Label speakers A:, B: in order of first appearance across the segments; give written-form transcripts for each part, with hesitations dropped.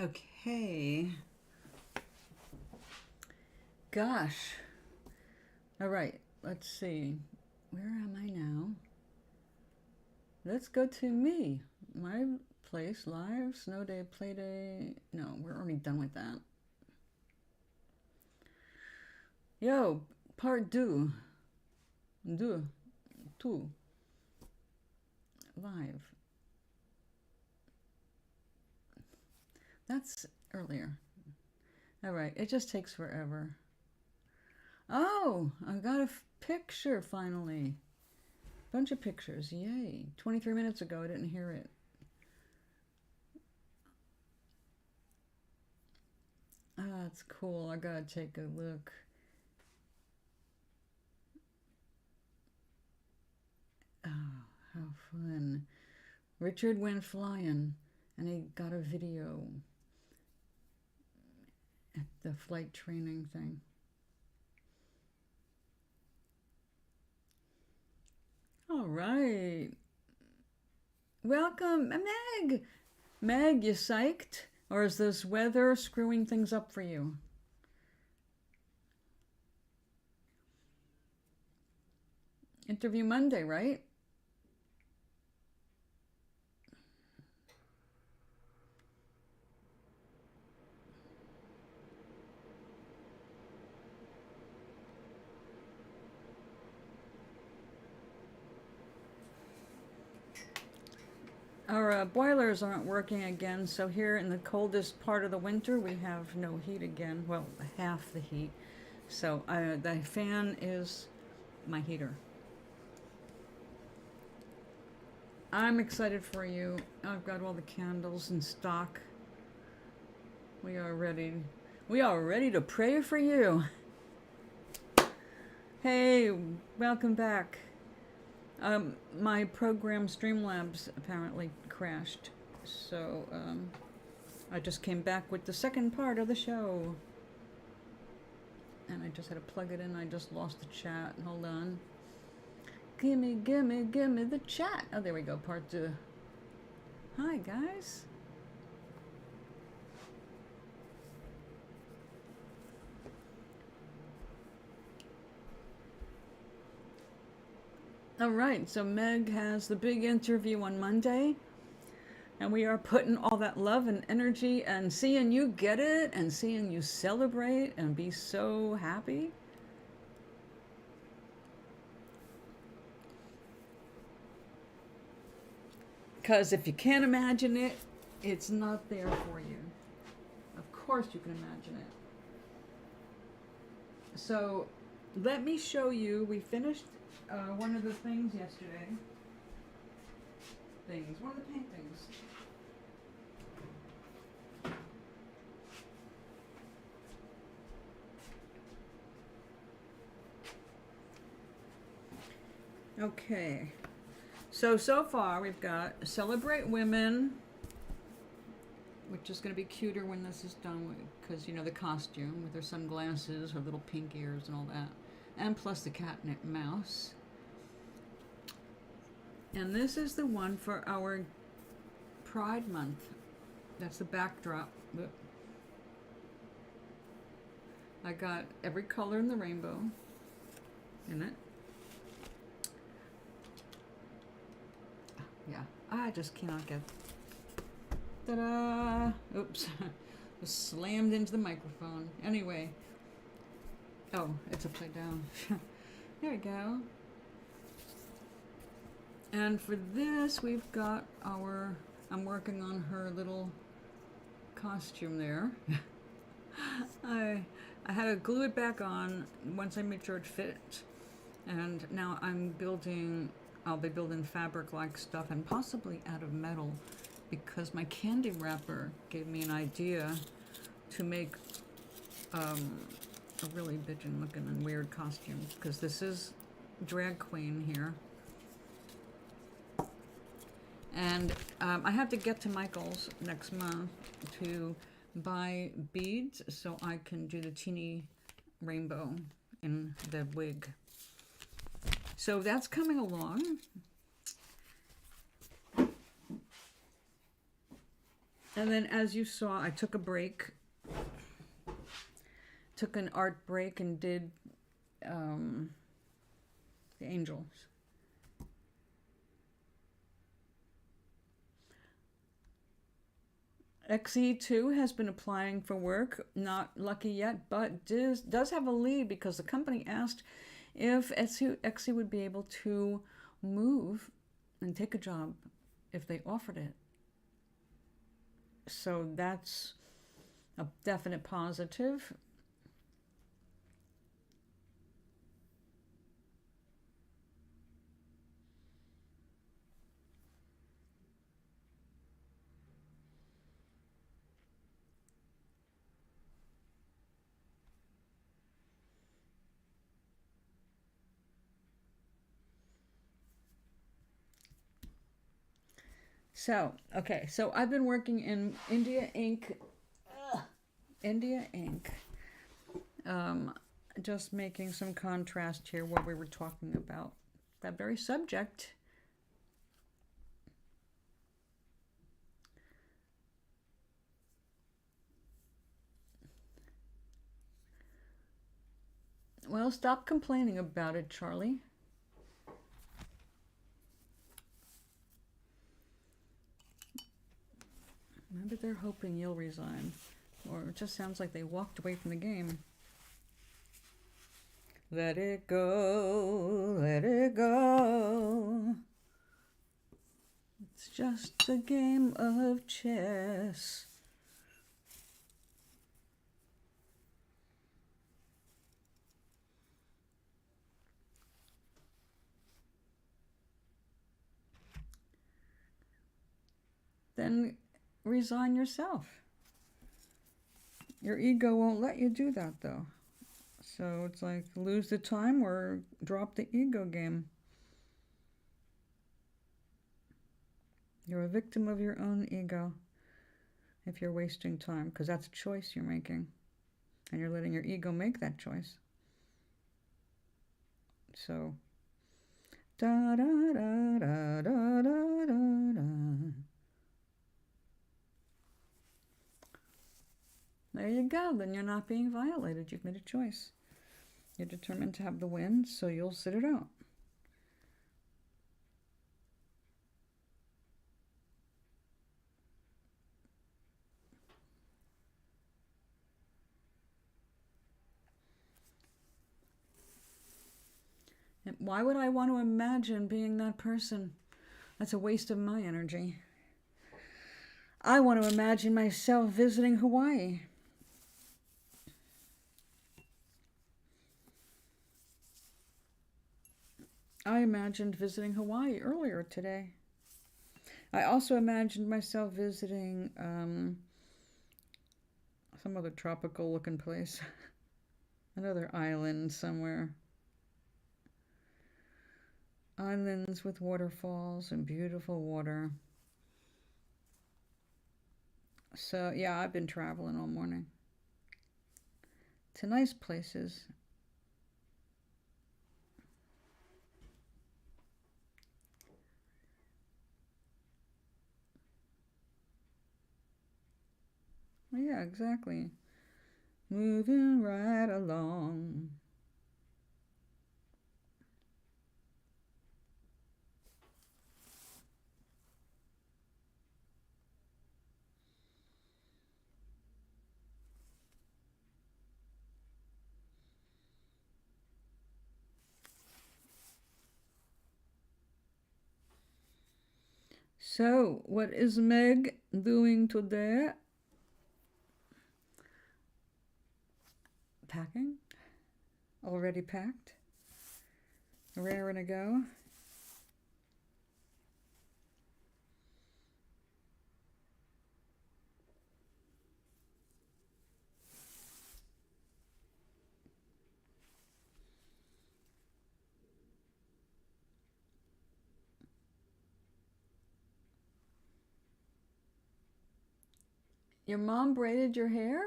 A: Okay. Gosh. All right. Let's see. Where am I now? Let's go to me. My place, live, snow day, play day. No, we're already done with that. Yo, part deux. Deux. Two. Live. That's earlier. All right. It just takes forever. Oh, I got a picture finally. Bunch of pictures. Yay. 23 minutes ago, I didn't hear it. Ah, that's cool. I gotta take a look. Oh, how fun. Richard went flying and he got a video at the flight training thing. All right. Welcome, Meg. Meg, you psyched? Or is this weather screwing things up for you? Interview Monday, right? Our boilers aren't working again, so here in the coldest part of the winter, we have no heat again. Well, half the heat. So the fan is my heater. I'm excited for you. I've got all the candles in stock. We are ready. We are ready to pray for you. Hey, welcome back. My program Streamlabs apparently crashed, so I just came back with the second part of the show. And I just had to plug it in. I just lost the chat. Hold on. Gimme the chat. Oh, there we go. Part two. Hi, guys. All right. So Meg has the big interview on Monday. And we are putting all that love and energy and seeing you get it and seeing you celebrate and be so happy. Because if you can't imagine it, it's not there for you. Of course you can imagine it. So let me show you. We finished one of the things yesterday. One of the paintings. Okay. So far we've got Celebrate Women, which is going to be cuter when this is done because, you know, the costume with her sunglasses, her little pink ears and all that. And plus the catnip mouse. And this is the one for our Pride Month. That's the backdrop. I got every color in the rainbow in it. Yeah, I just cannot get. Ta-da! Oops, just slammed into the microphone. Anyway, oh, it's upside down. There we go. And for this, we've got our. I'm working on her little costume there. I had to glue it back on once I made sure it fit, and now I'll be building fabric-like stuff and possibly out of metal because my candy wrapper gave me an idea to make a really bitchin' looking and weird costume because this is drag queen here. And I have to get to Michael's next month to buy beads so I can do the teeny rainbow in the wig. So that's coming along. And then as you saw, I took a break, took an art break and did the angels. XE2 has been applying for work, not lucky yet, but does have a lead because the company asked if XE would be able to move and take a job if they offered it. So that's a definite positive. So, okay, so I've been working in India ink, just making some contrast here where we were talking about that very subject. Well, stop complaining about it, Charlie. Maybe they're hoping you'll resign. Or it just sounds like they walked away from the game. Let it go, let it go. It's just a game of chess. Then resign yourself. Your ego won't let you do that, though. So it's like lose the time or drop the ego game. You're a victim of your own ego if you're wasting time, because that's a choice you're making. And you're letting your ego make that choice. So, da da da da da da da da. There you go. Then you're not being violated. You've made a choice. You're determined to have the win, so you'll sit it out. And why would I want to imagine being that person? That's a waste of my energy. I want to imagine myself visiting Hawaii. I imagined visiting Hawaii earlier today. I also imagined myself visiting some other tropical looking place. Another island somewhere. Islands with waterfalls and beautiful water. So yeah, I've been traveling all morning to nice places. Yeah, exactly. Moving right along. So, what is Meg doing today? Packing? Already packed? Raring to go? Your mom braided your hair?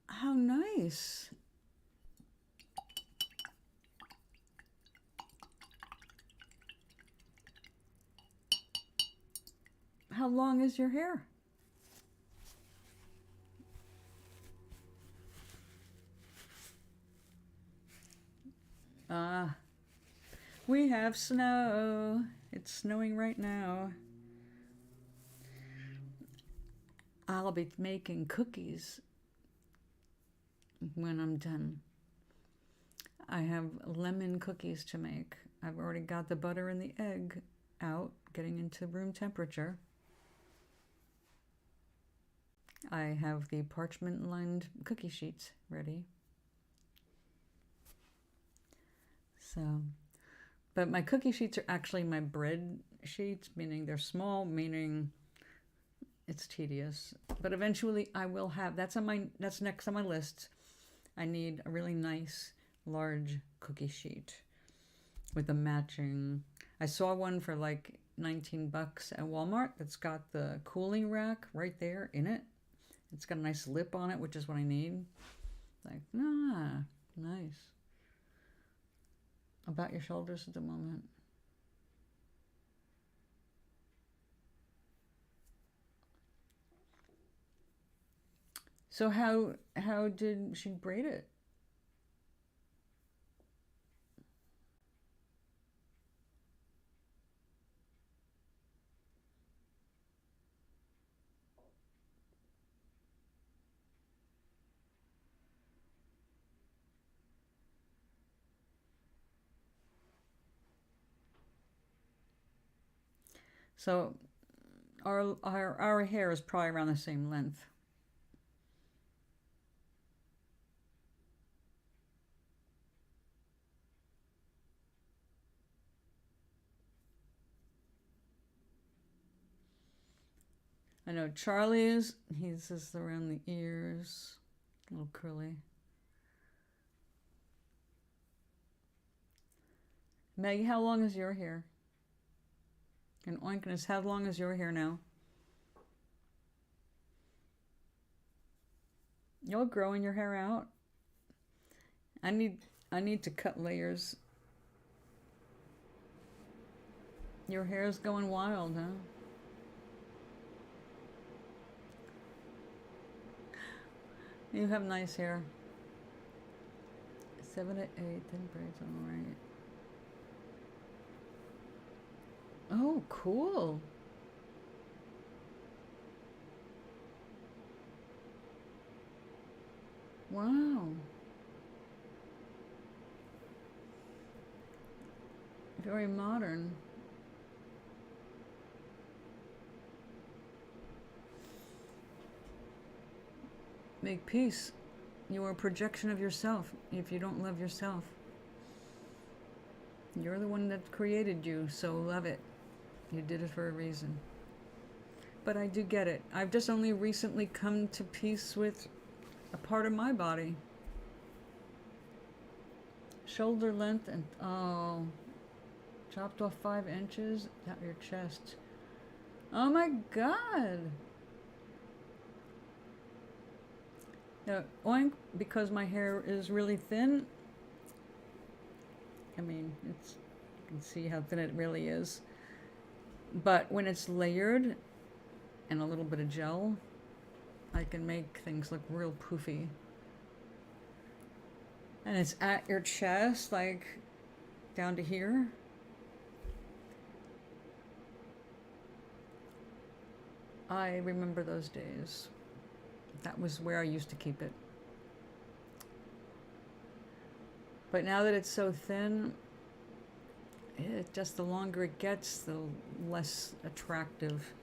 A: How nice. How long is your hair? Ah, we have snow. It's snowing right now. I'll be making cookies when I'm done. I have lemon cookies to make. I've already got the butter and the egg out, getting into room temperature. I have the parchment lined cookie sheets ready. So, but my cookie sheets are actually my bread sheets, meaning they're small, meaning it's tedious. But eventually I will have, that's next on my list. I need a really nice large cookie sheet with a matching, I saw one for like 19 bucks at Walmart that's got the cooling rack right there in it. It's got a nice lip on it, which is what I need. Like, nice. About your shoulders at the moment. So how did she braid it? So our hair is probably around the same length. I know Charlie's, he's just around the ears, a little curly. Meg, how long is your hair? And Oinkness, how long is your hair now? You're growing your hair out. I need to cut layers. Your hair's going wild, huh? You have nice hair. 7 to 8, 10 braids, all right. Oh, cool. Wow. Very modern. Make peace. You are a projection of yourself if you don't love yourself. You're the one that created you, so love it. You did it for a reason. But I do get it. I've just only recently come to peace with a part of my body. Shoulder length and, oh, chopped off 5 inches at your chest. Oh my God. Now, oink, because my hair is really thin. I mean, you can see how thin it really is. But when it's layered and a little bit of gel, I can make things look real poofy. And it's at your chest, like down to here. I remember those days. That was where I used to keep it. But now that it's so thin, the longer it gets, the less attractive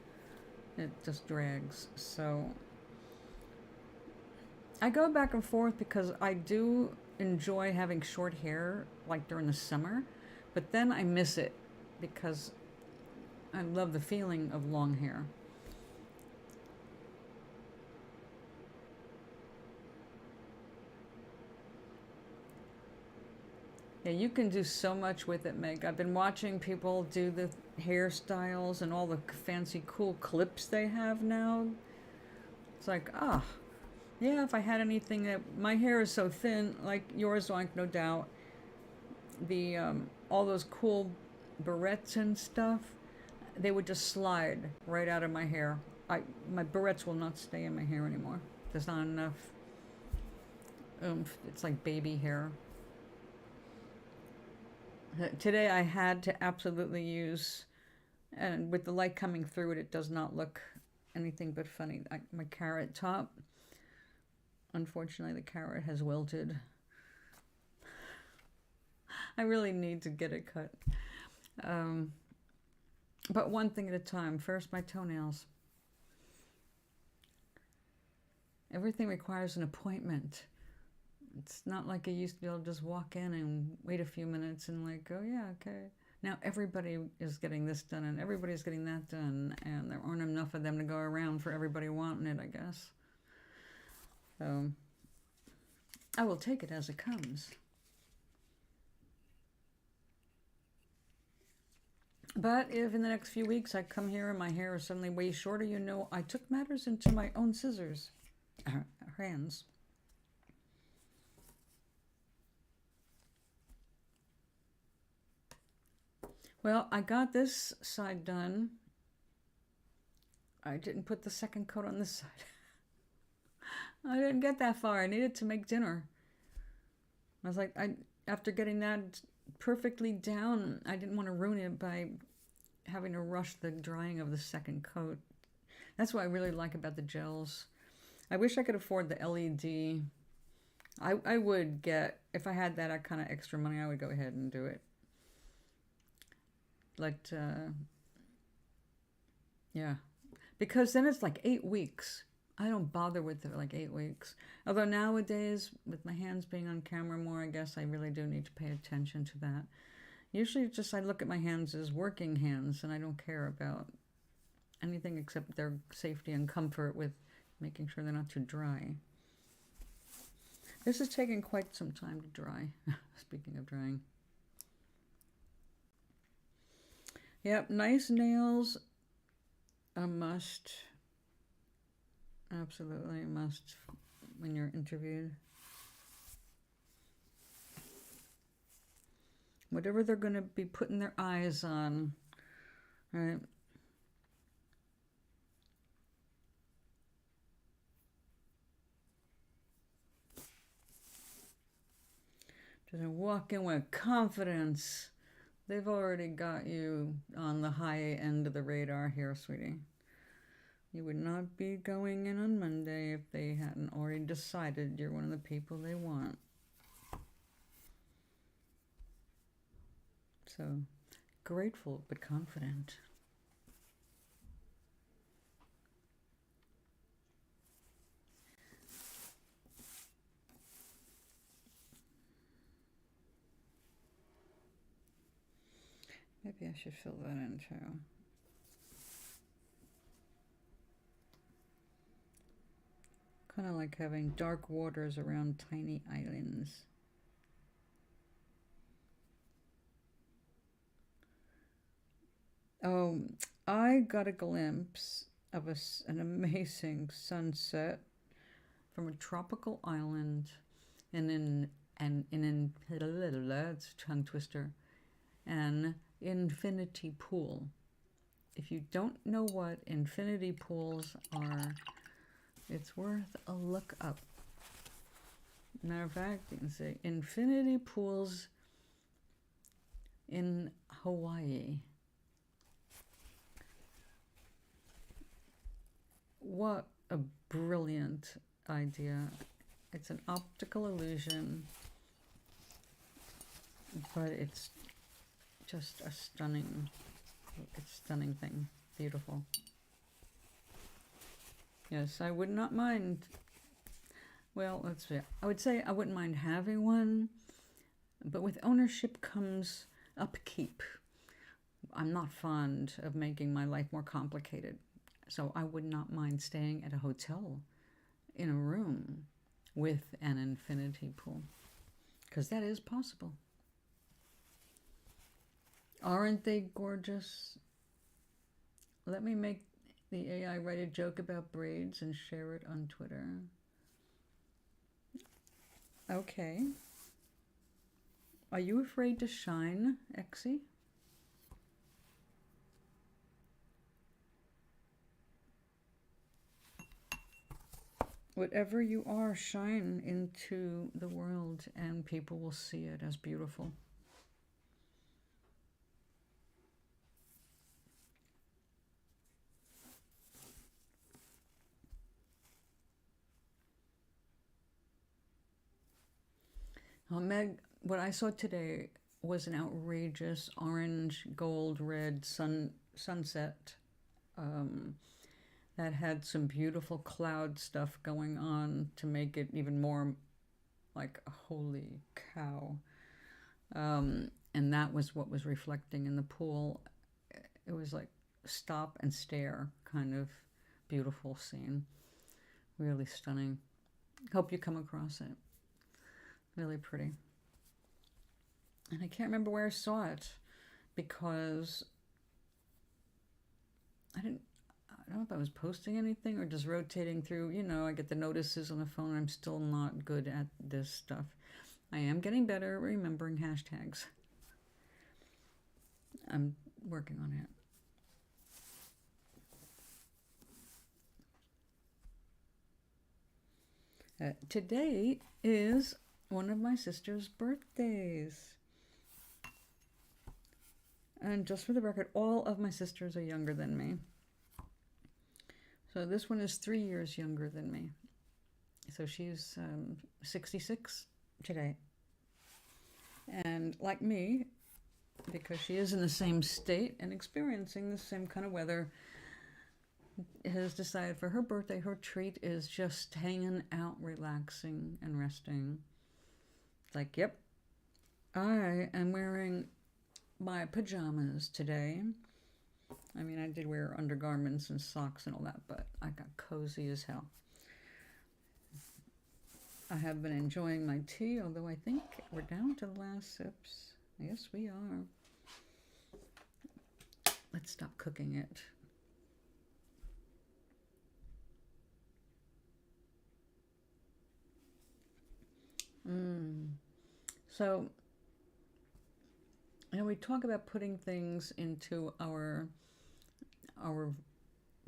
A: it just drags. So I go back and forth because I do enjoy having short hair, like during the summer, but then I miss it because I love the feeling of long hair. Yeah, you can do so much with it, Meg. I've been watching people do the hairstyles and all the fancy cool clips they have now. It's like, yeah, if I had anything that, my hair is so thin, like yours, like no doubt. The all those cool barrettes and stuff. they would just slide right out of my hair. My barrettes will not stay in my hair anymore. There's not enough oomph. It's like baby hair. Today I had to absolutely use, and with the light coming through it, it does not look anything but funny. My carrot top, unfortunately the carrot has wilted. I really need to get it cut. But one thing at a time. First, my toenails. Everything requires an appointment. It's not like I used to be able to just walk in and wait a few minutes and like, oh yeah, okay. Now everybody is getting this done and everybody's getting that done, and there aren't enough of them to go around for everybody wanting it, I guess. So I will take it as it comes. But if in the next few weeks I come here and my hair is suddenly way shorter, you know I took matters into my own scissors. Hands. Well, I got this side done. I didn't put the second coat on this side. I didn't get that far. I needed to make dinner. I was like, after getting that perfectly down, I didn't want to ruin it by having to rush the drying of the second coat. That's what I really like about the gels. I wish I could afford the LED. I would get, if I had that kind of extra money, I would go ahead and do it. Like, yeah. Because then it's like 8 weeks. I don't bother with it like 8 weeks. Although nowadays, with my hands being on camera more, I guess I really do need to pay attention to that. Usually just I look at my hands as working hands, and I don't care about anything except their safety and comfort with making sure they're not too dry. This is taking quite some time to dry. Speaking of drying. Yep, nice nails. A must. Absolutely a must when you're interviewed. Whatever they're going to be putting their eyes on, right? Just walk in with confidence. They've already got you on the high end of the radar here, sweetie. You would not be going in on Monday if they hadn't already decided you're one of the people they want. So, grateful but confident. Maybe I should fill that in too. Kind of like having dark waters around tiny islands. Oh, I got a glimpse of an amazing sunset from a tropical island in it's a tongue twister, an infinity pool. If you don't know what infinity pools are, it's worth a look up. Matter of fact, you can say infinity pools in Hawaii. What a brilliant idea. It's an optical illusion, but it's just a stunning thing. Beautiful. Yes, I would not mind. Well, let's see. I would say I wouldn't mind having one, but with ownership comes upkeep. I'm not fond of making my life more complicated, so I would not mind staying at a hotel in a room with an infinity pool, because that is possible. Aren't they gorgeous? Let me make the AI write a joke about braids and share it on Twitter. Okay. Are you afraid to shine, Exy? whatever you are, shine into the world and people will see it as beautiful. Meg, what I saw today was an outrageous orange, gold, red sunset that had some beautiful cloud stuff going on to make it even more like, holy cow. And that was what was reflecting in the pool. It was like stop and stare kind of beautiful scene. Really stunning. Hope you come across it. Really pretty. And I can't remember where I saw it because I don't know if I was posting anything or just rotating through. You know, I get the notices on the phone. I'm still not good at this stuff. I am getting better at remembering hashtags. I'm working on it. Today is one of my sister's birthdays. And just for the record, all of my sisters are younger than me. So this one is 3 years younger than me. So she's 66 today. And like me, because she is in the same state and experiencing the same kind of weather, has decided for her birthday, her treat is just hanging out, relaxing, and resting. It's like, yep, I am wearing my pajamas today. I mean, I did wear undergarments and socks and all that, but I got cozy as hell. I have been enjoying my tea, although I think we're down to the last sips. Yes, we are. Let's stop cooking it. So, you know, we talk about putting things into our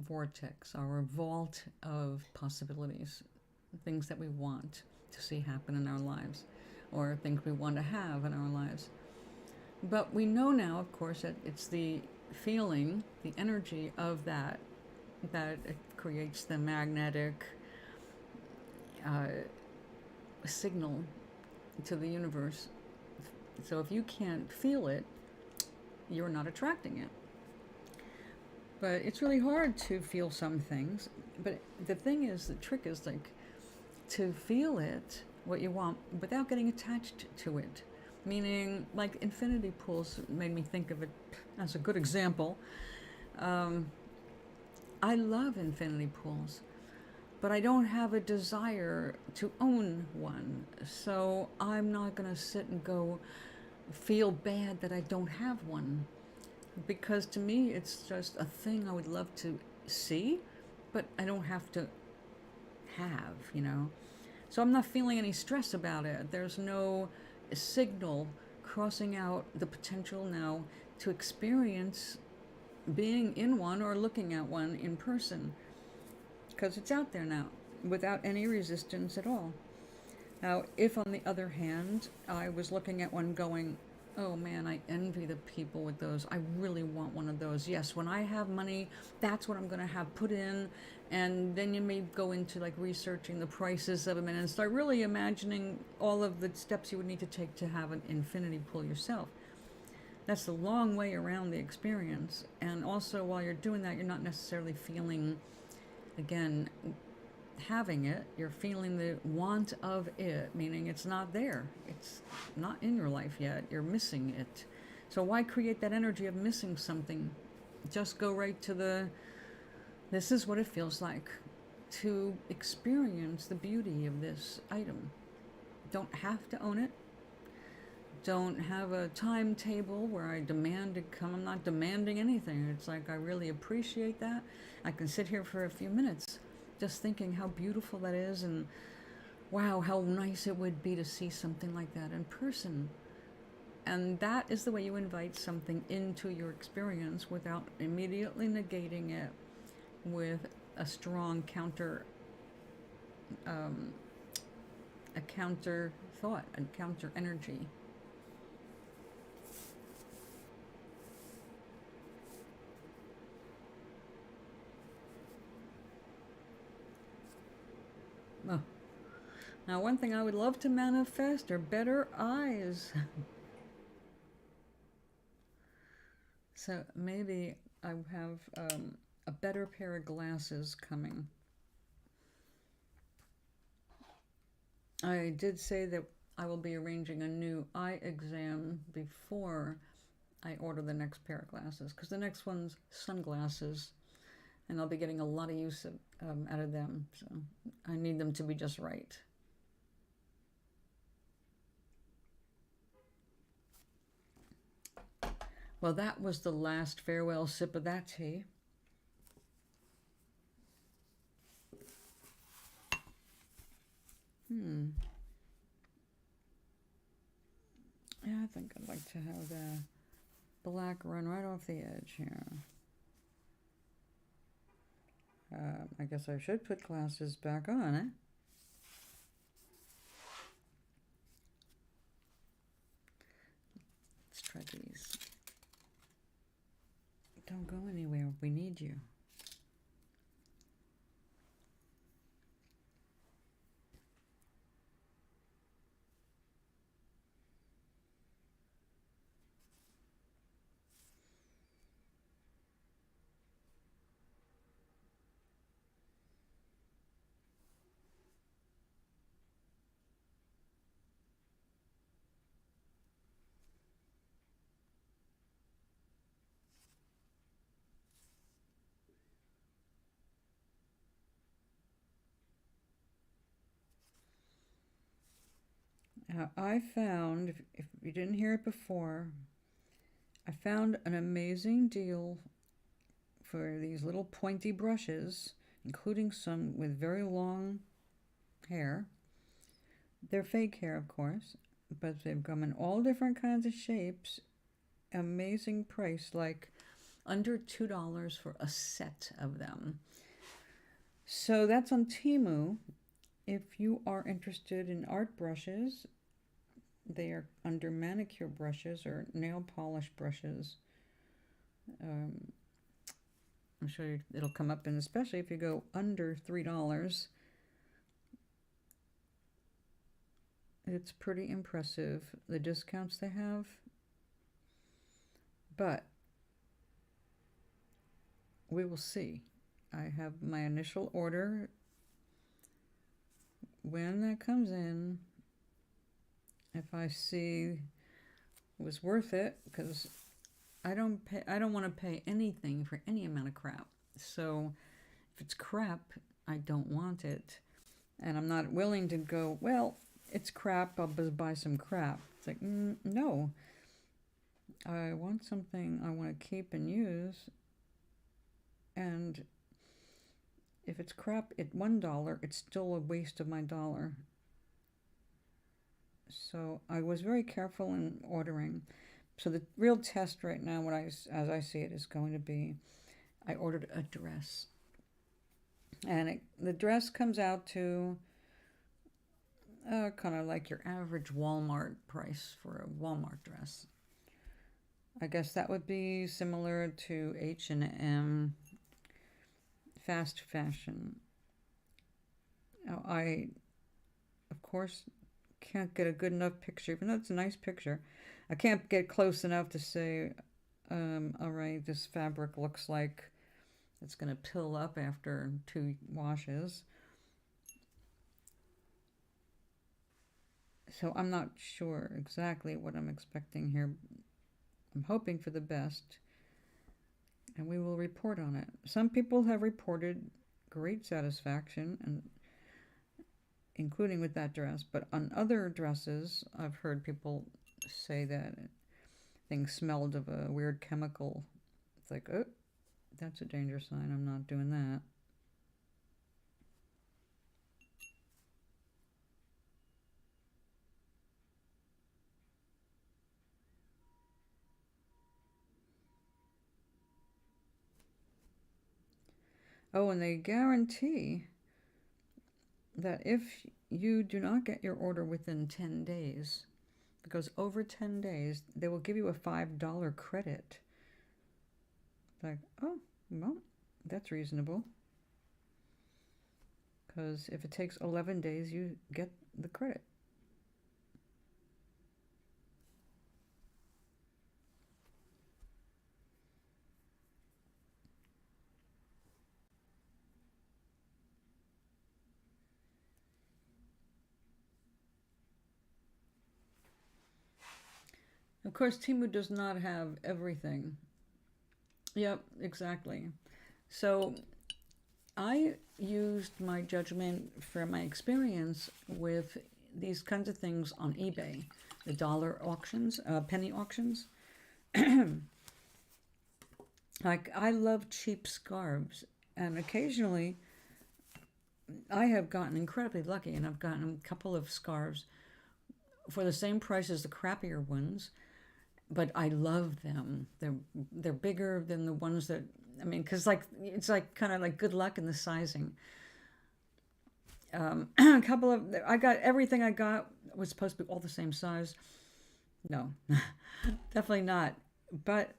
A: vortex, our vault of possibilities, things that we want to see happen in our lives, or things we want to have in our lives. But we know now, of course, that it's the feeling, the energy of that it creates the magnetic signal to the universe. So if you can't feel it, you're not attracting it. But it's really hard to feel some things. But the thing is, the trick is like to feel it, what you want, without getting attached to it. Meaning, like infinity pools made me think of it as a good example. I love infinity pools, but I don't have a desire to own one. So I'm not going to sit and go feel bad that I don't have one. Because to me, it's just a thing I would love to see, but I don't have to have, you know. So I'm not feeling any stress about it. There's no signal crossing out the potential now to experience being in one or looking at one in person. Because it's out there now, without any resistance at all. Now, if on the other hand, I was looking at one going, oh man, I envy the people with those. I really want one of those. Yes, when I have money, that's what I'm going to have put in. And then you may go into like researching the prices of them and start really imagining all of the steps you would need to take to have an infinity pool yourself. That's a long way around the experience. And also while you're doing that, you're not necessarily feeling, again, having it. You're feeling the want of it, meaning it's not there. It's not in your life yet. You're missing it. So why create that energy of missing something? Just go right to this is what it feels like to experience the beauty of this item. Don't have to own it. Don't have a timetable where I demand to come. I'm not demanding anything. It's like I really appreciate that. I can sit here for a few minutes just thinking how beautiful that is, and wow, how nice it would be to see something like that in person. And that is the way you invite something into your experience without immediately negating it with a strong counter a counter thought, a counter energy. Oh. Now, one thing I would love to manifest are better eyes. So maybe I have a better pair of glasses coming. I did say that I will be arranging a new eye exam before I order the next pair of glasses, because the next one's sunglasses, and I'll be getting a lot of use out of them. So I need them to be just right. Well, that was the last farewell sip of that tea. Yeah, I think I'd like to have the black run right off the edge here. I guess I should put glasses back on, eh? Let's try these. Don't go anywhere. We need you. I found, if you didn't hear it before, I found an amazing deal for these little pointy brushes, including some with very long hair. They're fake hair, of course, but they've come in all different kinds of shapes. Amazing price, like under $2 for a set of them. So that's on Temu. If you are interested in art brushes, they are under manicure brushes or nail polish brushes. I'm sure it'll come up, and especially if you go under $3, it's pretty impressive, the discounts they have. But we will see. I have my initial order. When that comes in, if I see it was worth it, because I don't want to pay anything for any amount of crap. So if it's crap, I don't want it. And I'm not willing to go, well, it's crap, I'll buy some crap. It's like, no. I want something I want to keep and use. And if it's crap at $1, it's still a waste of my dollar. So I was very careful in ordering. So the real test right now, as I see it, is going to be, I ordered a dress. And the dress comes out to kind of like your average Walmart price for a Walmart dress. I guess that would be similar to H&M, fast fashion. Now, I, of course, can't get a good enough picture, even though it's a nice picture. I can't get close enough to say, all right, this fabric looks like it's going to pill up after 2 washes. So I'm not sure exactly what I'm expecting here. I'm hoping for the best, and we will report on it. Some people have reported great satisfaction, and including with that dress, but on other dresses, I've heard people say that things smelled of a weird chemical. It's like, oh, that's a danger sign. I'm not doing that. Oh, and they guarantee that if you do not get your order within 10 days, if it goes over 10 days, they will give you a $5 credit. Like, oh, well, that's reasonable. Because if it takes 11 days, you get the credit. Of course, Temu does not have everything. Yep, exactly. So I used my judgment from my experience with these kinds of things on eBay, the dollar auctions, penny auctions. Like, I love cheap scarves, and occasionally I have gotten incredibly lucky, and I've gotten a couple of scarves for the same price as the crappier ones, but I love them. They're bigger than the ones that, I mean, because like it's like kind of like good luck in the sizing. A couple of, I got everything I got was supposed to be all the same size. No, definitely not. But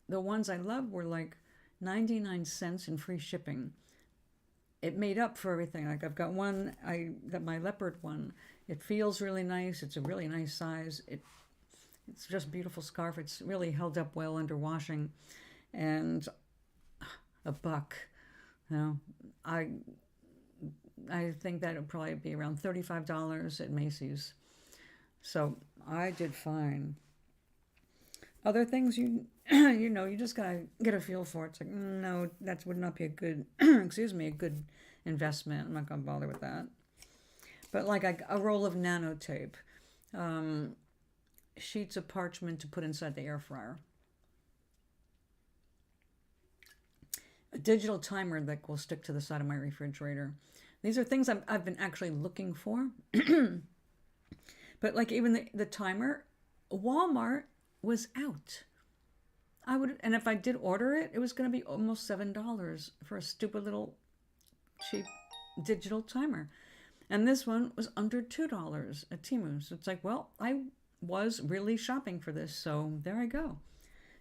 A: the ones I love were like 99 cents in free shipping. It made up for everything. Like, I've got one, I got my leopard one. It feels really nice. It's a really nice size. It's just a beautiful scarf. It's really held up well under washing, and a buck. You know, I think that would probably be around $35 at Macy's. So I did fine. Other things you know, you just gotta get a feel for it. It's like, no, that would not be a good excuse me, a good investment. I'm not gonna bother with that. But like a roll of nanotape, sheets of parchment to put inside the air fryer, a digital timer that will stick to the side of my refrigerator. These are things I've been actually looking for. But like even the timer, Walmart was out. And if I did order it, it was going to be almost $7 for a stupid little cheap digital timer. And this one was under $2 at Temu. So it's like, well, I was really shopping for this, so there I go.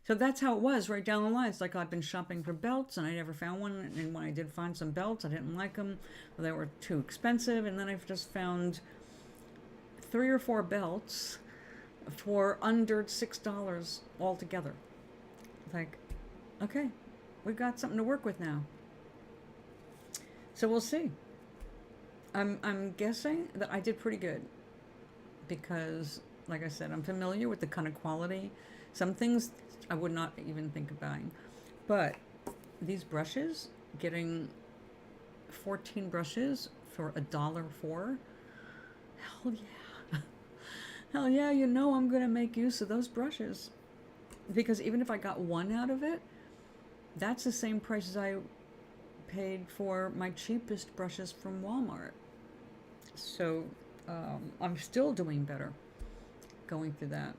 A: So that's how it was right down the line. It's like I've been shopping for belts and I never found one. And when I did find some belts, I didn't like them. They were too expensive. And then I've just found 3 or 4 belts for under $6 altogether. Like, okay, we've got something to work with now. So we'll see. I'm guessing that I did pretty good because, like I said, I'm familiar with the kind of quality. Some things I would not even think of buying. But these brushes, getting 14 brushes for $1.04, hell yeah. Hell yeah, you know I'm going to make use of those brushes. Because even if I got one out of it, that's the same price as I paid for my cheapest brushes from Walmart. So I'm still doing better going through that.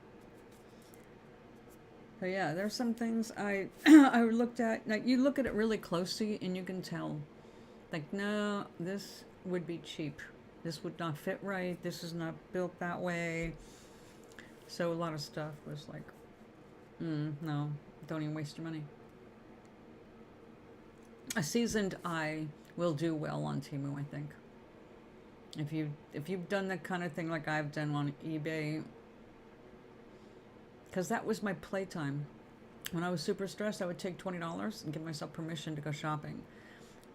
A: So yeah, there's some things I I looked at. Like, you look at it really closely and you can tell, like, no, this would be cheap. This would not fit right. This is not built that way. So a lot of stuff was like, no, don't even waste your money. A seasoned eye will do well on Temu, I think. If you've done that kind of thing like I've done on eBay, because that was my playtime. When I was super stressed, I would take $20 and give myself permission to go shopping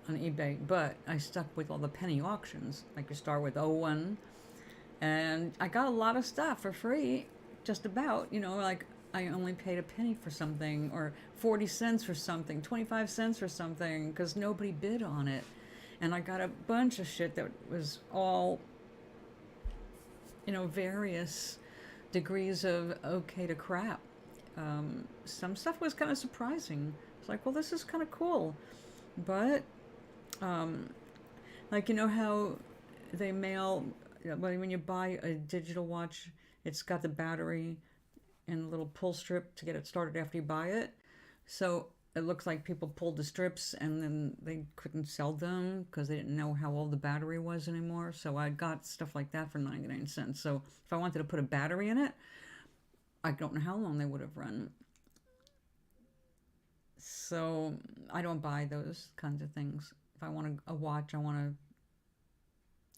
A: on eBay. But I stuck with all the penny auctions. Like, you start with 01, and I got a lot of stuff for free, just about. You know, like, I only paid a penny for something, or 40 cents for something, 25 cents for something, because nobody bid on it. And I got a bunch of shit that was all, you know, various degrees of okay to crap. Some stuff was kind of surprising. It's like, well, this is kind of cool. But, like, you know how they mail, when you buy a digital watch, it's got the battery and a little pull strip to get it started after you buy it. So it looks like people pulled the strips and then they couldn't sell them because they didn't know how old the battery was anymore. So I got stuff like that for 99 cents. So if I wanted to put a battery in it, I don't know how long they would have run. So I don't buy those kinds of things. If I want a watch, I want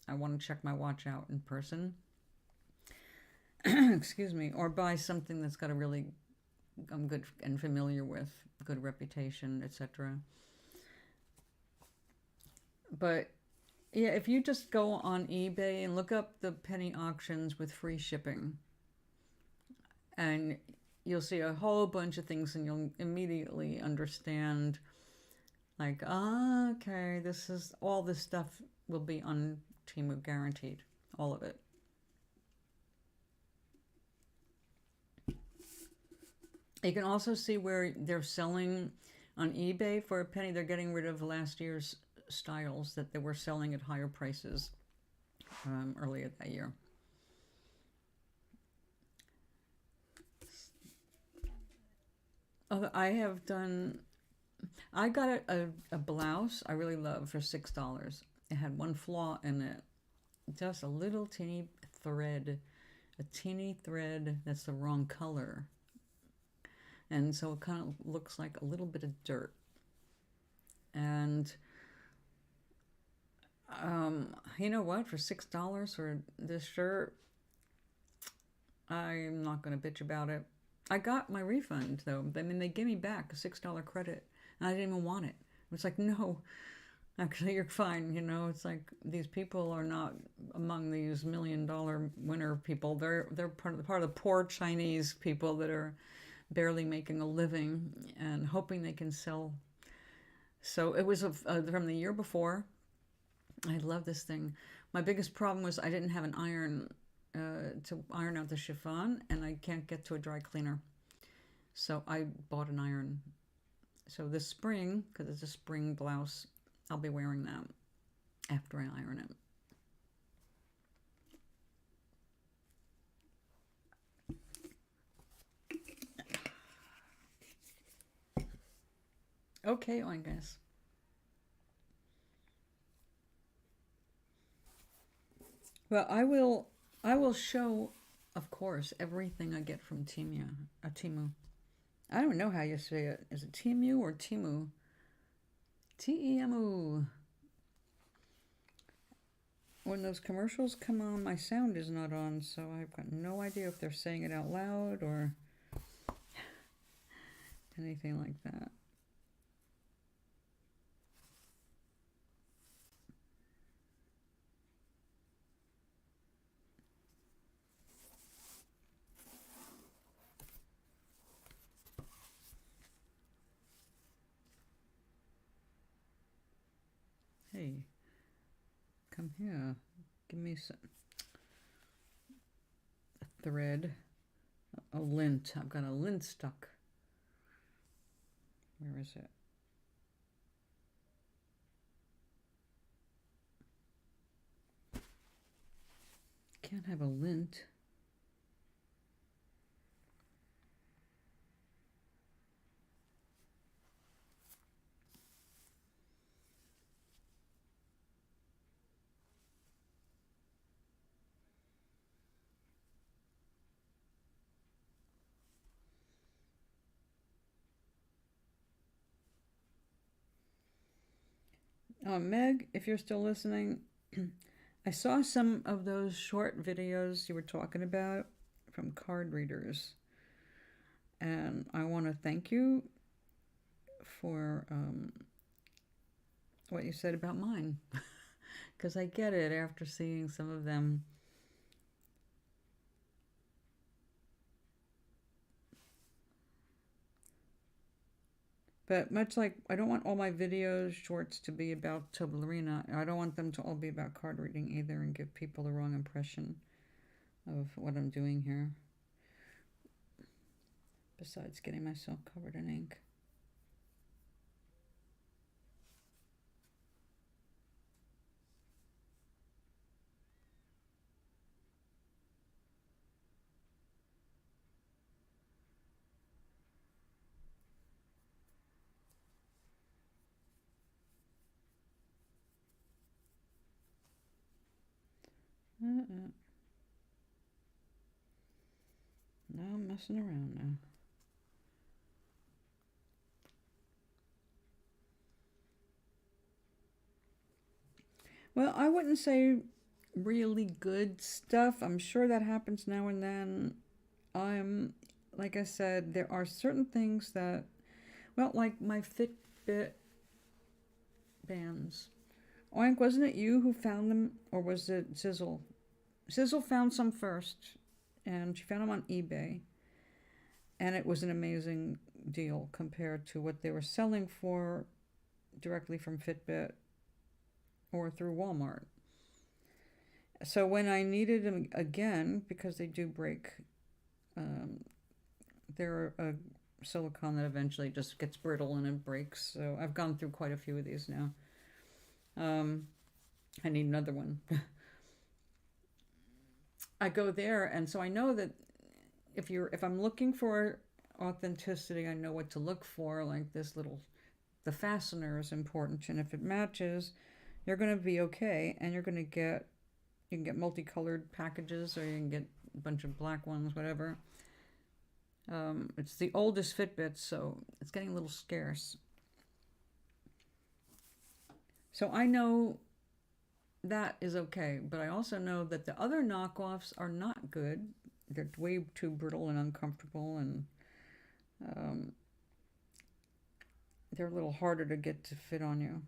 A: to check my watch out in person. Excuse me, or buy something that's got a really I'm good and familiar with, good reputation, etc. But yeah, if you just go on eBay and look up the penny auctions with free shipping, and you'll see a whole bunch of things, and you'll immediately understand, like, okay, this is all this stuff will be on Temu guaranteed, all of it. You can also see where they're selling on eBay for a penny. They're getting rid of last year's styles that they were selling at higher prices earlier that year. I have done. I got a blouse I really love for $6. It had one flaw in it, just a little teeny thread, a teeny thread that's the wrong color, and so it kind of looks like a little bit of dirt. And you know what? For $6 for this shirt, I'm not going to bitch about it. I got my refund though. I mean, they gave me back a $6 credit, and I didn't even want it. It was like, no, actually, you're fine. You know, it's like these people are not among these $1 million winner people. They're part of the poor Chinese people that are barely making a living and hoping they can sell. So it was from the year before. I love this thing. My biggest problem was I didn't have an iron to iron out the chiffon, and I can't get to a dry cleaner. So I bought an iron. So this spring, because it's a spring blouse, I'll be wearing that after I iron it. Okay, I guess. Well, I will show, of course, everything I get from Temu. Temu. I don't know how you say it. Is it Temu or Temu? Temu. When those commercials come on, my sound is not on, so I've got no idea if they're saying it out loud or anything like that. Hey, come here. Give me some a thread, a lint. I've got a lint stuck. Where is it? Can't have a lint. Meg, if you're still listening, I saw some of those short videos you were talking about from card readers, and I want to thank you for what you said about mine, because I get it after seeing some of them. But much like I don't want all my videos shorts to be about Toblerina, I don't want them to all be about card reading either and give people the wrong impression of what I'm doing here. Besides getting myself covered in ink. Uh-uh. No, I'm messing around now. Well, I wouldn't say really good stuff. I'm sure that happens now and then. Like I said, there are certain things that, well, like my Fitbit bands. Oink, wasn't it you who found them, or was it Sizzle? Sizzle found some first, and she found them on eBay, and it was an amazing deal compared to what they were selling for directly from Fitbit or through Walmart. So when I needed them again, because they do break, they're a silicone that eventually just gets brittle and it breaks. So I've gone through quite a few of these now. I need another one. I go there, and so I know that if I'm looking for authenticity, I know what to look for. Like the fastener is important, and if it matches, you're going to be okay, and you can get multicolored packages, or you can get a bunch of black ones, whatever. It's the oldest Fitbit, so it's getting a little scarce. So I know that is okay, but I also know that the other knockoffs are not good. They're way too brittle and uncomfortable, and they're a little harder to get to fit on you.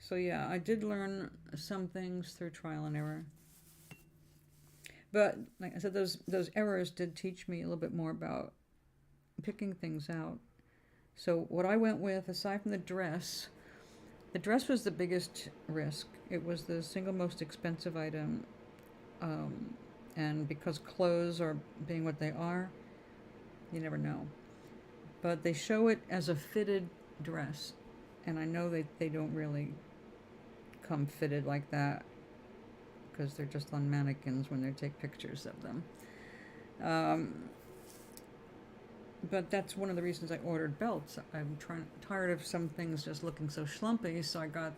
A: So yeah, I did learn some things through trial and error. But like I said, those errors did teach me a little bit more about picking things out. So what I went with, aside from the dress was the biggest risk. It was the single most expensive item. And because clothes are being what they are, you never know. But they show it as a fitted dress. And I know they don't really come fitted like that, because they're just on mannequins when they take pictures of them. But that's one of the reasons I ordered belts. I'm tired of some things just looking so schlumpy, so I got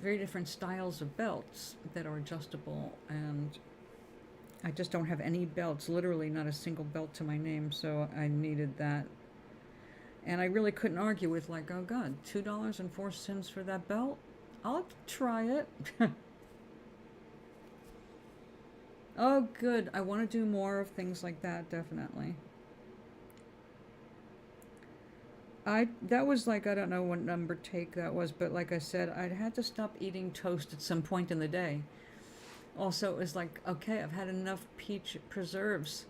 A: 3 different styles of belts that are adjustable, and I just don't have any belts, literally not a single belt to my name, so I needed that. And I really couldn't argue with, like, oh God, $2.04 for that belt? I'll try it. Oh, good. I want to do more of things like that, definitely. That was like, I don't know what number take that was, but like I said, I had to stop eating toast at some point in the day. Also, it was like, okay, I've had enough peach preserves.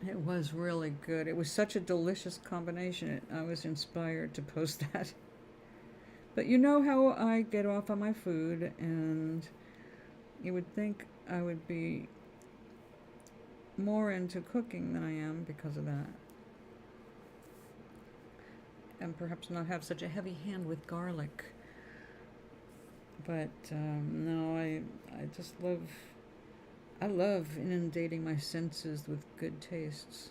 A: It was really good. It was such a delicious combination. I was inspired to post that. But you know how I get off on my food, and you would think I would be more into cooking than I am because of that. And perhaps not have such a heavy hand with garlic. But no, I just I love inundating my senses with good tastes,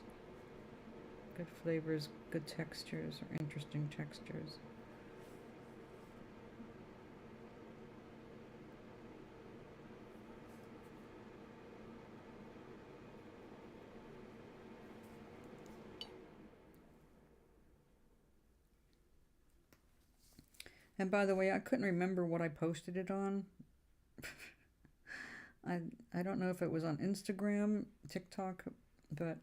A: good flavors, good textures, or interesting textures. And by the way, I couldn't remember what I posted it on. I don't know if it was on Instagram, TikTok, but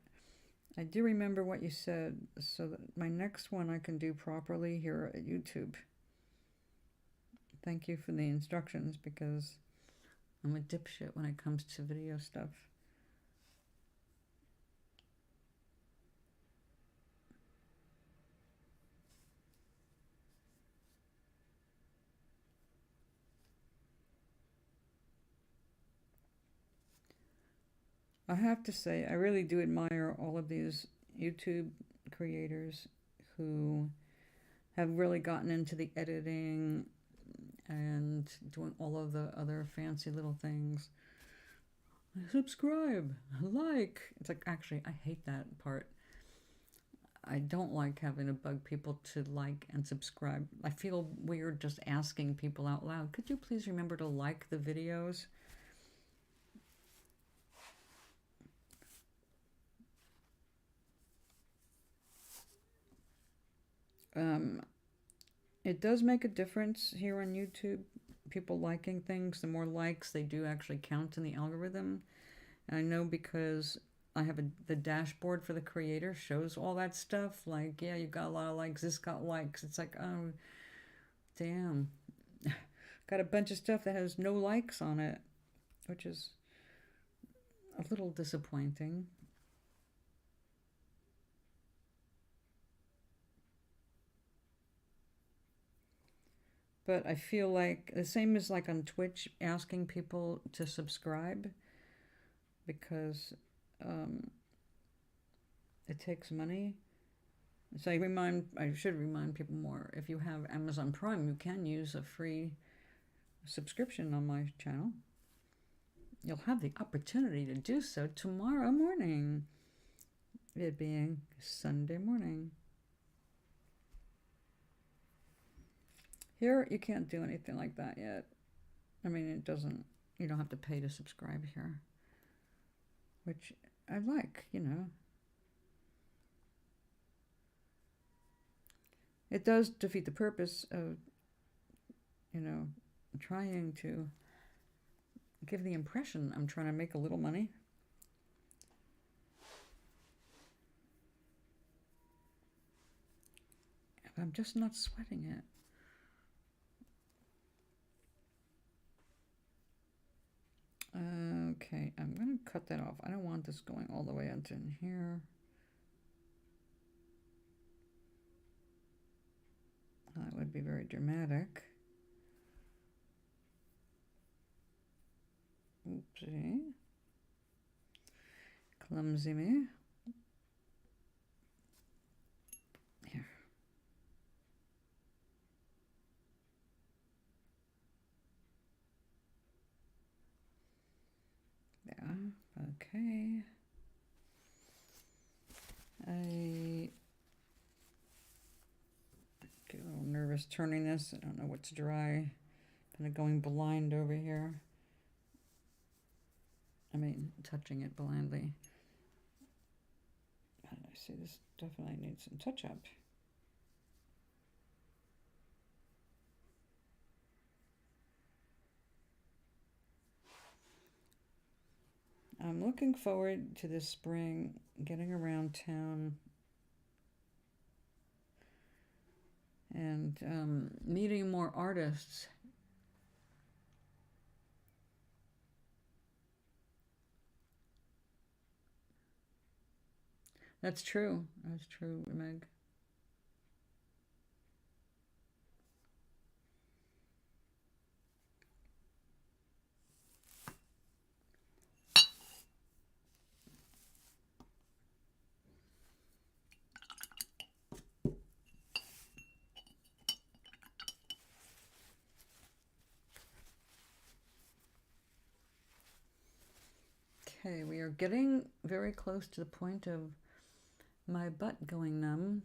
A: I do remember what you said, so that my next one I can do properly here at YouTube. Thank you for the instructions, because I'm a dipshit when it comes to video stuff. I have to say, I really do admire all of these YouTube creators who have really gotten into the editing and doing all of the other fancy little things. Subscribe, like. It's like, actually, I hate that part. I don't like having to bug people to like and subscribe. I feel weird just asking people out loud, could you please remember to like the videos? It does make a difference here on YouTube. People liking things, the more likes they do actually count in the algorithm. And I know because I have the dashboard for the creator shows all that stuff. Like, yeah, you got a lot of likes, this got likes. It's like, oh, damn. Got a bunch of stuff that has no likes on it, which is a little disappointing. But I feel like the same as like on Twitch, asking people to subscribe because it takes money. So I should remind people more. If you have Amazon Prime, you can use a free subscription on my channel. You'll have the opportunity to do so tomorrow morning, it being Sunday morning. Here, you can't do anything like that yet. I mean, you don't have to pay to subscribe here, which I like, you know. It does defeat the purpose of, you know, trying to give the impression I'm trying to make a little money. I'm just not sweating it. Okay, I'm going to cut that off. I don't want this going all the way into here. That would be very dramatic. Oopsie. Clumsy me. Here. Yeah, okay. I get a little nervous turning this. I don't know what's dry. Kind of going blind over here. I mean, touching it blindly. I see this definitely needs some touch-up. I'm looking forward to this spring, getting around town and meeting more artists. That's true. That's true, Meg. Okay, we are getting very close to the point of my butt going numb.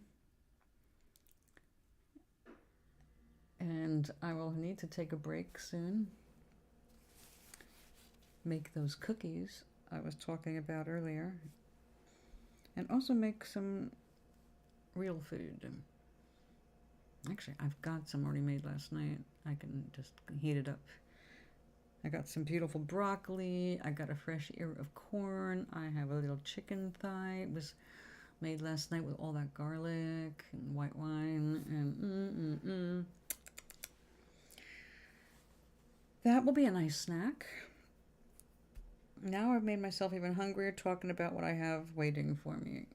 A: And I will need to take a break soon. Make those cookies I was talking about earlier. And also make some real food. Actually, I've got some already made last night. I can just heat it up. I got some beautiful broccoli. I got a fresh ear of corn. I have a little chicken thigh. It was made last night with all that garlic and white wine. And that will be a nice snack. Now I've made myself even hungrier talking about what I have waiting for me.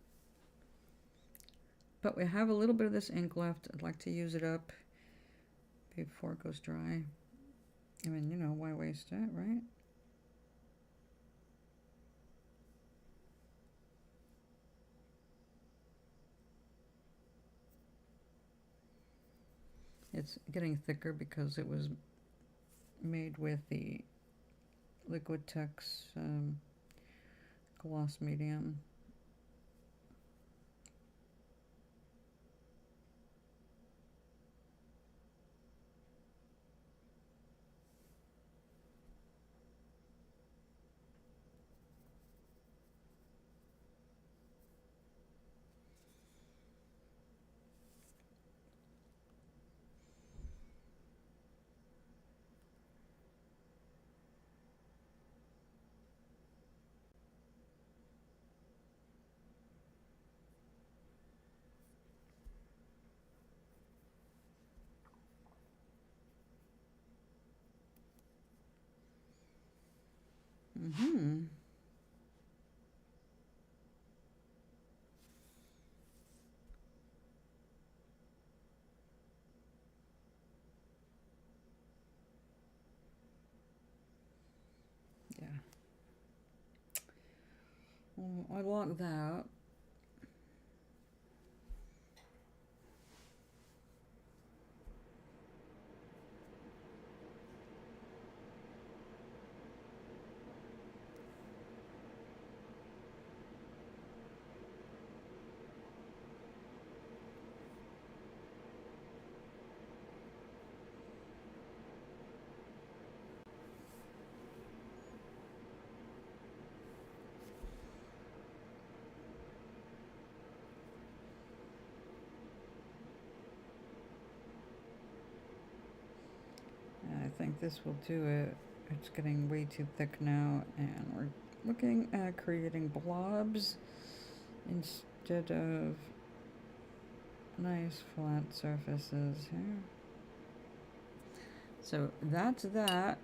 A: But we have a little bit of this ink left. I'd like to use it up before it goes dry. I mean, you know, why waste it, right? It's getting thicker because it was made with the Liquitex gloss medium. Mm-hmm. Yeah. I like that. I think this will do it. It's getting way too thick now, and we're looking at creating blobs instead of nice flat surfaces here. So that's that.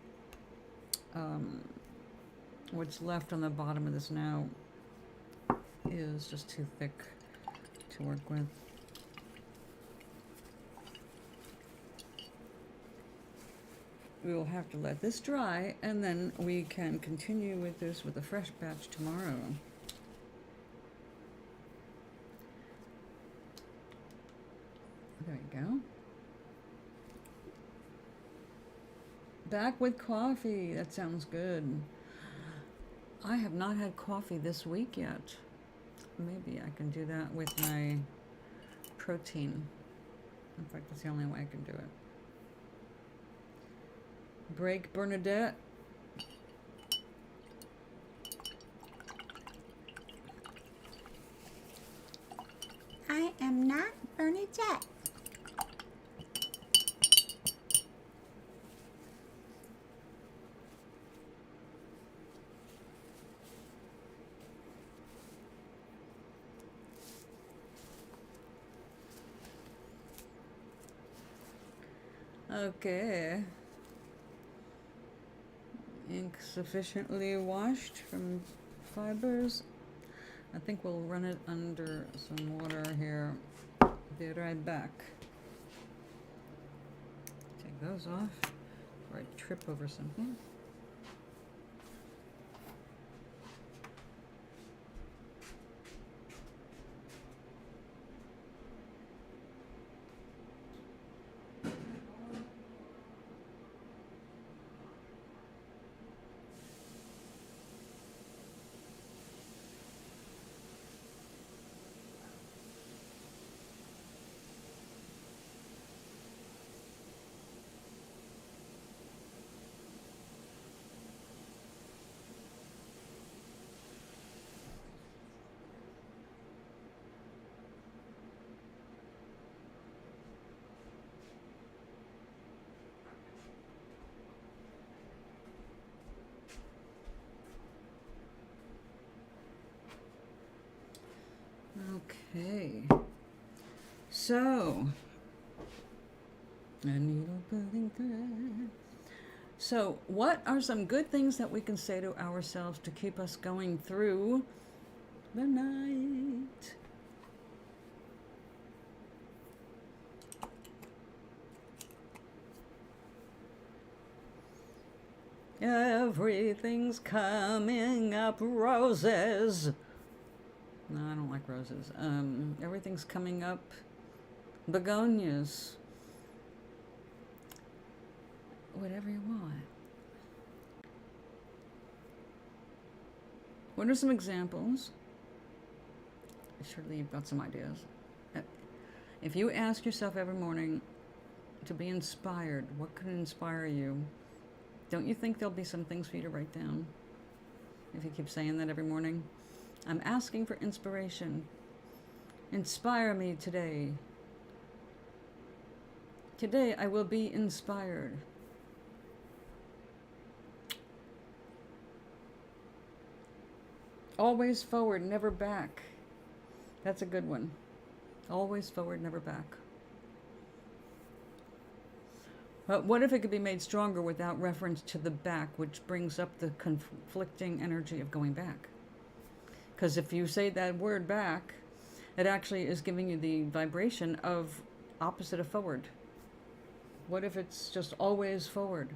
A: What's left on the bottom of this now is just too thick to work with. We will have to let this dry, and then we can continue with this with a fresh batch tomorrow. There you go. Back with coffee. That sounds good. I have not had coffee this week yet. Maybe I can do that with my protein. In fact, that's the only way I can do it. Break Bernadette.
B: I am not Bernadette.
A: Okay. Ink sufficiently washed from fibers. I think we'll run it under some water here. Be right back. Take those off before I trip over something. Okay, so a needle pulling thread. So, what are some good things that we can say to ourselves to keep us going through the night? Everything's coming up roses. No, I don't like roses. Everything's coming up begonias. Whatever you want. What are some examples? Surely you've got some ideas. If you ask yourself every morning to be inspired, what could inspire you? Don't you think there'll be some things for you to write down? If you keep saying that every morning. I'm asking for inspiration. Inspire me today. Today I will be inspired. Always forward, never back. That's a good one. Always forward, never back. But what if it could be made stronger without reference to the back, which brings up the conflicting energy of going back? Because if you say that word back, it actually is giving you the vibration of opposite of forward. What if it's just always forward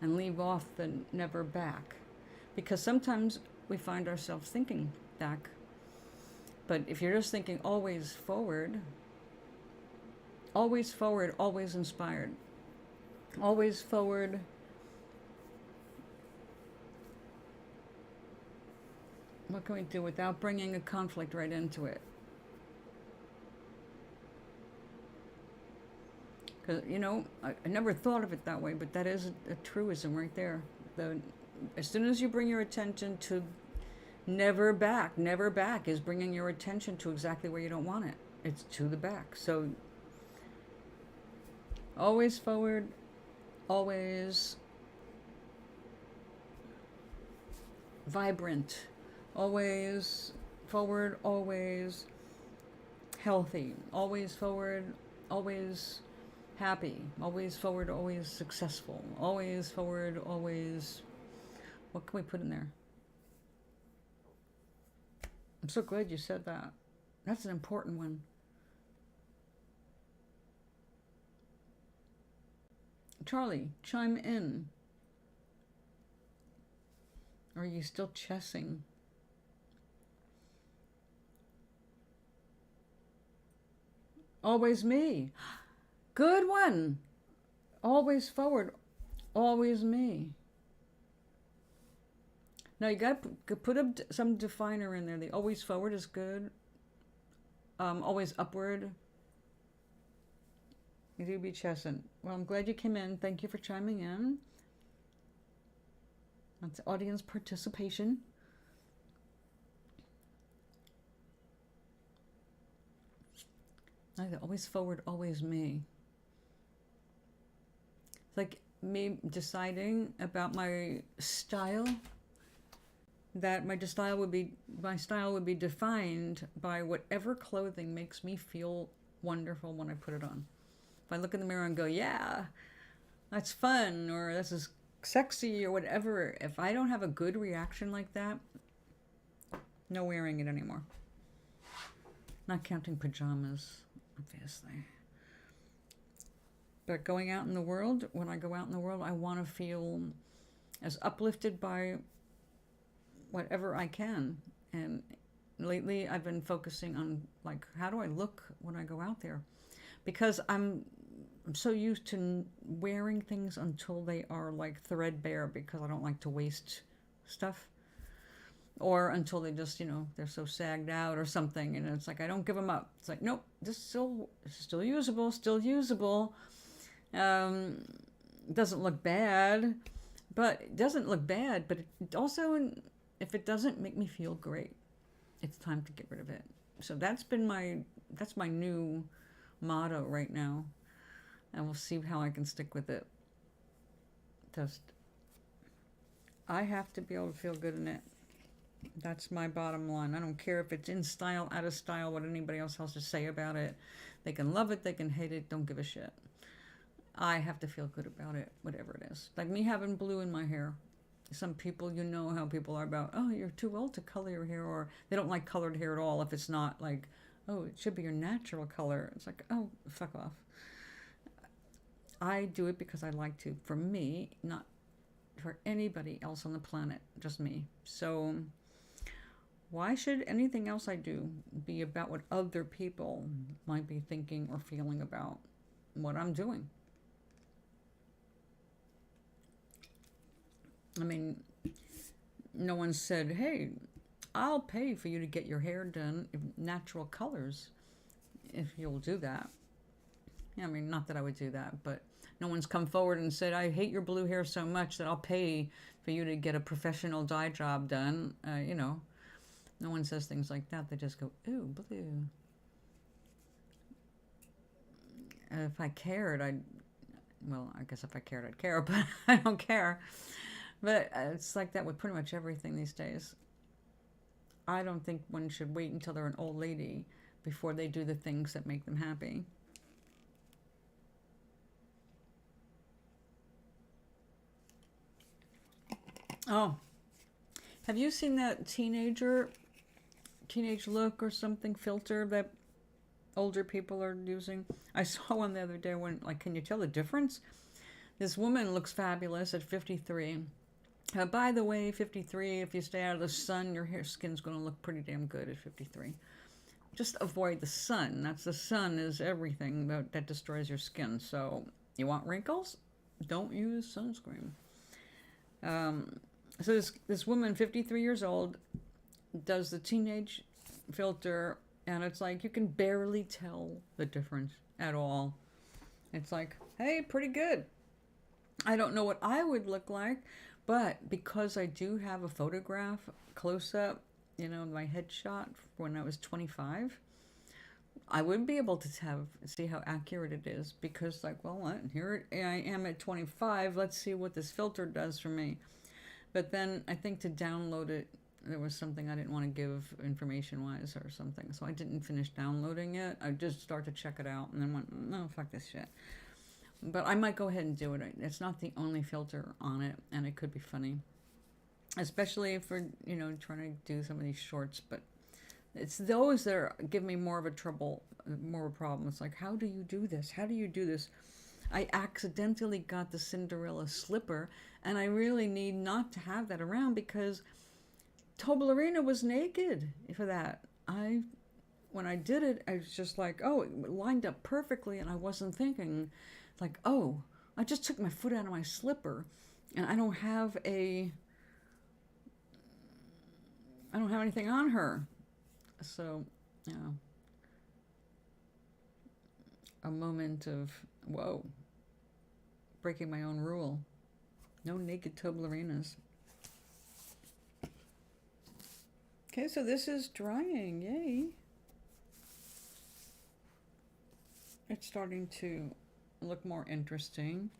A: and leave off the never back? Because sometimes we find ourselves thinking back. But if you're just thinking always forward, always inspired, always forward, what can we do without bringing a conflict right into it? Because, you know, I never thought of it that way, but that is a truism right there. As soon as you bring your attention to never back is bringing your attention to exactly where you don't want it. It's to the back. So always forward, always vibrant, always forward, always healthy, always forward, always happy, always forward, always successful, always forward, always... What can we put in there? I'm so glad you said that. That's an important one. Charlie, chime in. Or are you still chessing? Always me. Good one. Always forward. Always me. Now you got to put some definer in there. The always forward is good. Always upward. You do be chessing. Well, I'm glad you came in. Thank you for chiming in. That's audience participation. Always forward, always me. It's like me deciding about my style. That my style would be defined by whatever clothing makes me feel wonderful when I put it on. If I look in the mirror and go, yeah, that's fun, or this is sexy, or whatever, if I don't have a good reaction like that, no wearing it anymore. Not counting pajamas, obviously. But going out in the world, when I go out in the world, I want to feel as uplifted by whatever I can. And lately I've been focusing on, like, how do I look when I go out there? Because I'm so used to wearing things until they are like threadbare, because I don't like to waste stuff. Or until they just, you know, they're so sagged out or something, and it's like I don't give them up. It's like, nope, this is still usable, doesn't look bad, but it also, if it doesn't make me feel great, it's time to get rid of it. So that's my new motto right now, and we'll see how I can stick with it. I have to be able to feel good in it. That's my bottom line. I don't care if it's in style, out of style, what anybody else has to say about it. They can love it, they can hate it, don't give a shit. I have to feel good about it, whatever it is. Like me having blue in my hair. Some people, you know how people are about, oh, you're too old to color your hair, or they don't like colored hair at all if it's not like, oh, it should be your natural color. It's like, oh, fuck off. I do it because I like to. For me, not for anybody else on the planet, just me. So why should anything else I do be about what other people might be thinking or feeling about what I'm doing? I mean, no one said, hey, I'll pay for you to get your hair done in natural colors if you'll do that. I mean, not that I would do that, but no one's come forward and said, I hate your blue hair so much that I'll pay for you to get a professional dye job done. You know, no one says things like that. They just go, ooh, blue. If I cared, I guess if I cared, I'd care, but I don't care. But it's like that with pretty much everything these days. I don't think one should wait until they're an old lady before they do the things that make them happy. Oh, have you seen that teenage look or something filter that older people are using? I saw one the other day when, like, can you tell the difference? This woman looks fabulous at 53. By the way, 53, if you stay out of the sun, your hair skin's going to look pretty damn good at 53. Just avoid the sun. That's the sun is everything that destroys your skin. So you want wrinkles? Don't use sunscreen. So this woman, 53 years old, does the teenage filter, and it's like you can barely tell the difference at all. It's like, hey, pretty good. I don't know what I would look like, but because I do have a photograph close up, my headshot when I was 25, I would be able to see how accurate it is, because like, well, what? Here I am at 25. Let's see what this filter does for me. But then I think to download it, there was something I didn't want to give information-wise or something. So I didn't finish downloading it. I just started to check it out and then went, no, fuck this shit. But I might go ahead and do it. It's not the only filter on it, and it could be funny. Especially if we're, trying to do some of these shorts. But it's those that give me more of a problem. It's like, how do you do this? How do you do this? I accidentally got the Cinderella slipper, and I really need not to have that around because Toblerina was naked for that. When I did it, I was just like, oh, it lined up perfectly, and I wasn't thinking, like, oh, I just took my foot out of my slipper, and I don't have anything on her. So, a moment of, whoa, breaking my own rule. No naked Toblerinas. Okay, so this is drying, yay. It's starting to look more interesting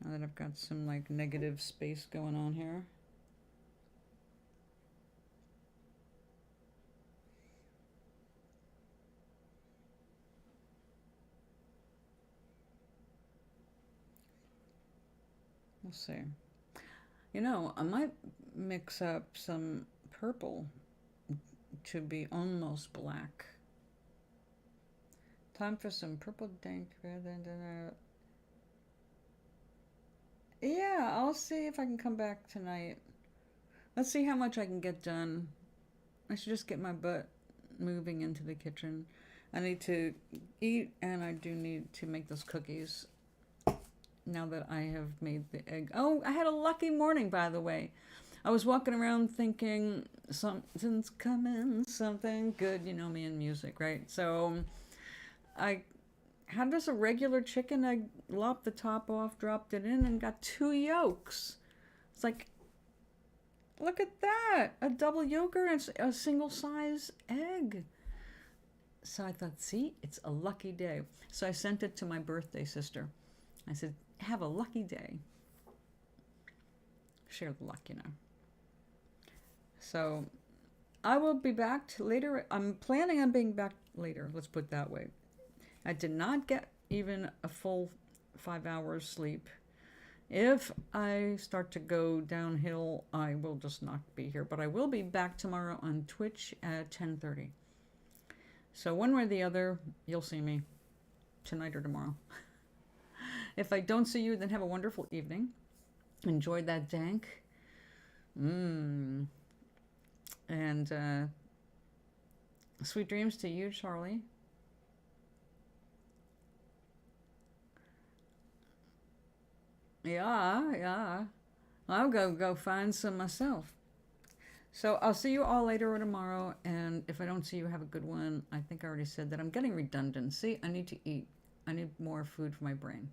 A: now that I've got some like negative space going on here. We'll see. I might mix up some purple to be almost black. Time for some purple dank. Yeah, I'll see if I can come back tonight. Let's see how much I can get done. I should just get my butt moving into the kitchen. I need to eat, and I do need to make those cookies now that I have made the egg. Oh, I had a lucky morning, by the way. I was walking around thinking, something's coming, something good. You know me in music, right? So I had just a regular chicken. I lopped the top off, dropped it in, and got 2 yolks. It's like, look at that. A double yolker and a single size egg. So I thought, see, it's a lucky day. So I sent it to my birthday sister. I said, have a lucky day. Share the luck, So I will be back later. I'm planning on being back later. Let's put it that way. I did not get even a full 5 hours sleep. If I start to go downhill, I will just not be here. But I will be back tomorrow on Twitch at 10:30. So one way or the other, you'll see me tonight or tomorrow. If I don't see you, then have a wonderful evening. Enjoy that dank. And sweet dreams to you, Charlie. Yeah. I'll go find some myself. So I'll see you all later or tomorrow. And if I don't see you, have a good one. I think I already said that. I'm getting redundant. See, I need to eat. I need more food for my brain.